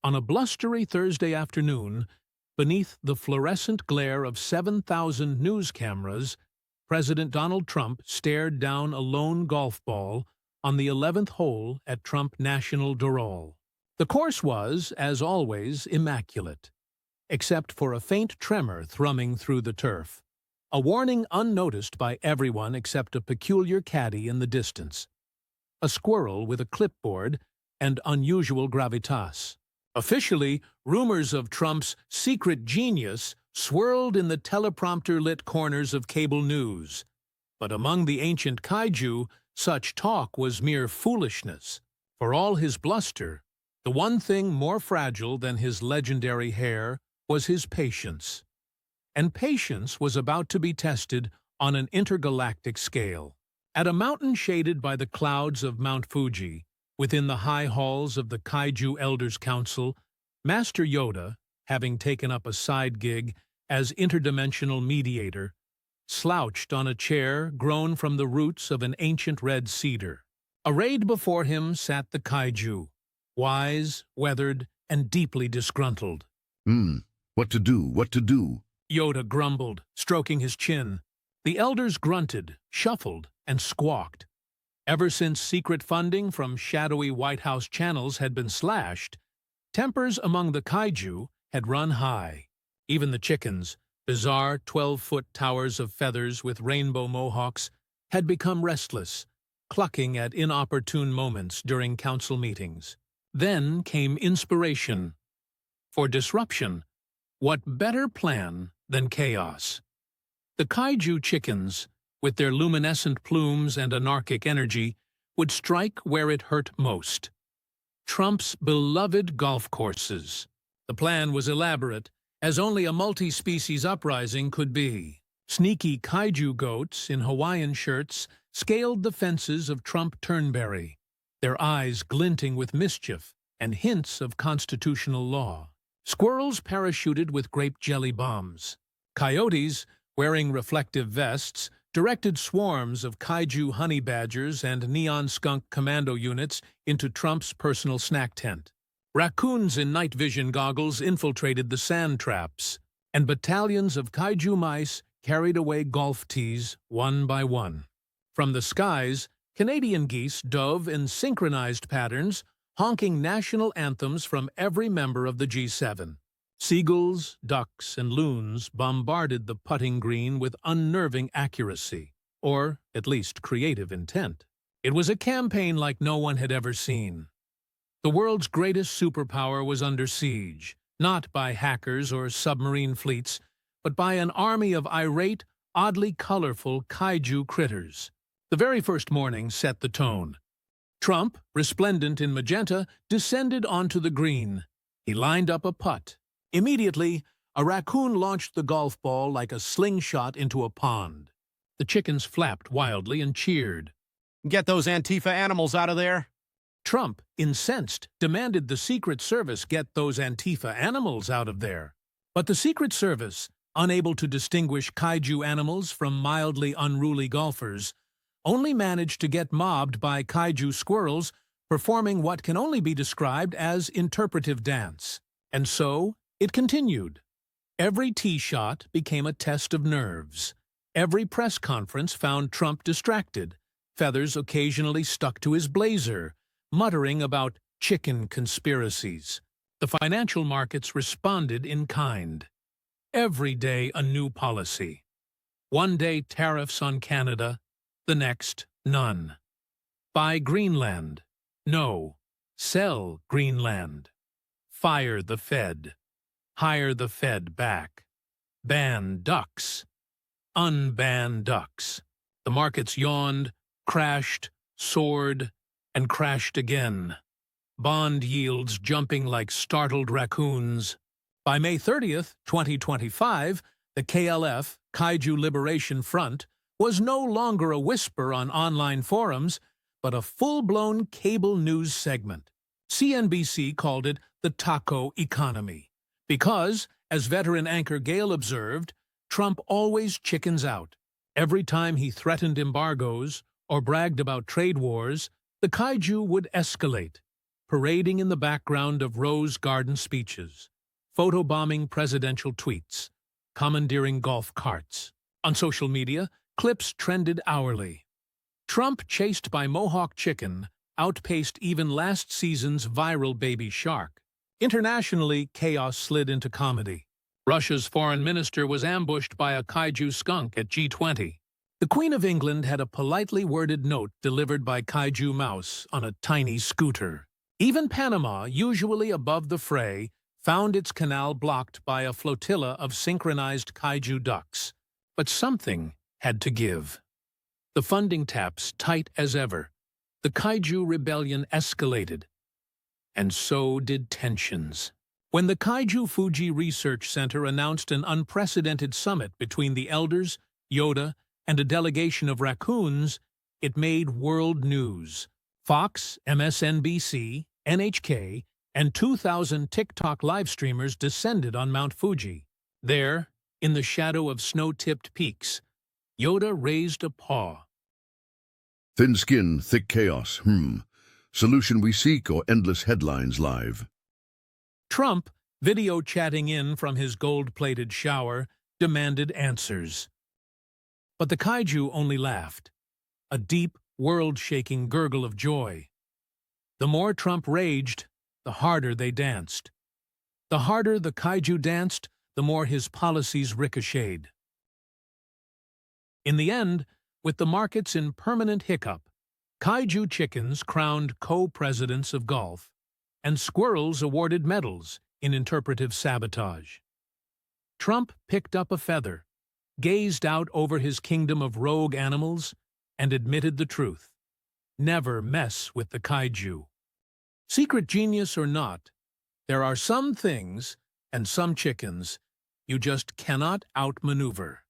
On a blustery Thursday afternoon, beneath the fluorescent glare of 7,000 news cameras, President Donald Trump stared down a lone golf ball on the 11th hole at Trump National Doral. The course was, as always, immaculate, except for a faint tremor thrumming through the turf, a warning unnoticed by everyone except a peculiar caddy in the distance, a squirrel with a clipboard and unusual gravitas. Officially, rumors of Trump's secret genius swirled in the teleprompter-lit corners of cable news. But among the ancient Kaiju, such talk was mere foolishness. For all his bluster, the one thing more fragile than his legendary hair was his patience. And patience was about to be tested on an intergalactic scale. At a mountain shaded by the clouds of Mount Fuji, within the high halls of the Kaiju Elders Council, Master Yoda, having taken up a side gig as interdimensional mediator, slouched on a chair grown from the roots of an ancient red cedar. Arrayed before him sat the Kaiju, wise, weathered, and deeply disgruntled. What to do? Yoda grumbled, stroking his chin. The elders grunted, shuffled, and squawked. Ever since secret funding from shadowy White House channels had been slashed, tempers among the Kaiju had run high. Even the chickens, bizarre 12-foot towers of feathers with rainbow mohawks, had become restless, clucking at inopportune moments during council meetings. Then came inspiration. For disruption, what better plan than chaos? The Kaiju chickens, with their luminescent plumes and anarchic energy, would strike where it hurt most. Trump's beloved golf courses. The plan was elaborate, as only a multi-species uprising could be. Sneaky Kaiju goats in Hawaiian shirts scaled the fences of Trump Turnberry, their eyes glinting with mischief and hints of constitutional law. Squirrels parachuted with grape jelly bombs. Coyotes, wearing reflective vests, directed swarms of Kaiju honey badgers and neon skunk commando units into Trump's personal snack tent. Raccoons in night vision goggles infiltrated the sand traps, and battalions of Kaiju mice carried away golf tees one by one. From the skies, Canadian geese dove in synchronized patterns, honking national anthems from every member of the G7. Seagulls, ducks, and loons bombarded the putting green with unnerving accuracy, or at least creative intent. It was a campaign like no one had ever seen. The world's greatest superpower was under siege, not by hackers or submarine fleets, but by an army of irate, oddly colorful Kaiju critters. The very first morning set the tone. Trump, resplendent in magenta, descended onto the green. He lined up a putt. Immediately, a raccoon launched the golf ball like a slingshot into a pond. The chickens flapped wildly and cheered. Get those Antifa animals out of there! Trump, incensed, demanded the Secret Service get those Antifa animals out of there. But the Secret Service, unable to distinguish Kaiju animals from mildly unruly golfers, only managed to get mobbed by Kaiju squirrels performing what can only be described as interpretive dance. And so, it continued. Every tee shot became a test of nerves. Every press conference found Trump distracted, feathers occasionally stuck to his blazer, muttering about chicken conspiracies. The financial markets responded in kind. Every day a new policy. One day tariffs on Canada, the next none. Buy Greenland. No. Sell Greenland. Fire the Fed. Hire the Fed back. Ban ducks. Unban ducks. The markets yawned, crashed, soared, and crashed again. Bond yields jumping like startled raccoons. By May 30th, 2025, the KLF, Kaiju Liberation Front, was no longer a whisper on online forums, but a full-blown cable news segment. CNBC called it the taco economy. Because, as veteran anchor Gale observed, Trump always chickens out. Every time he threatened embargoes or bragged about trade wars, the Kaiju would escalate. parading in the background of rose garden speeches, photobombing presidential tweets, commandeering golf carts. On social media, clips trended hourly. Trump, chased by Mohawk chicken, outpaced even last season's viral baby shark. Internationally, chaos slid into comedy. Russia's foreign minister was ambushed by a Kaiju skunk at G20. The Queen of England had a politely worded note delivered by Kaiju mouse on a tiny scooter. Even Panama, usually above the fray, found its canal blocked by a flotilla of synchronized Kaiju ducks. But something had to give. The funding taps tight as ever. The Kaiju rebellion escalated. And so did tensions. When the Kaiju Fuji Research Center announced an unprecedented summit between the elders, Yoda, and a delegation of raccoons, it made world news. Fox, MSNBC, NHK, and 2,000 TikTok live streamers descended on Mount Fuji. There, in the shadow of snow-tipped peaks, Yoda raised a paw. Thin skin, thick chaos, Solution we seek or endless headlines live? Trump, video chatting in from his gold-plated shower, demanded answers. But the Kaiju only laughed, a deep, world-shaking gurgle of joy. The more Trump raged, the harder they danced. The harder the Kaiju danced, the more his policies ricocheted. In the end, with the markets in permanent hiccup, Kaiju chickens crowned co-presidents of golf, and squirrels awarded medals in interpretive sabotage. Trump picked up a feather, gazed out over his kingdom of rogue animals, and admitted the truth. Never mess with the Kaiju. Secret genius or not, there are some things and some chickens you just cannot outmaneuver.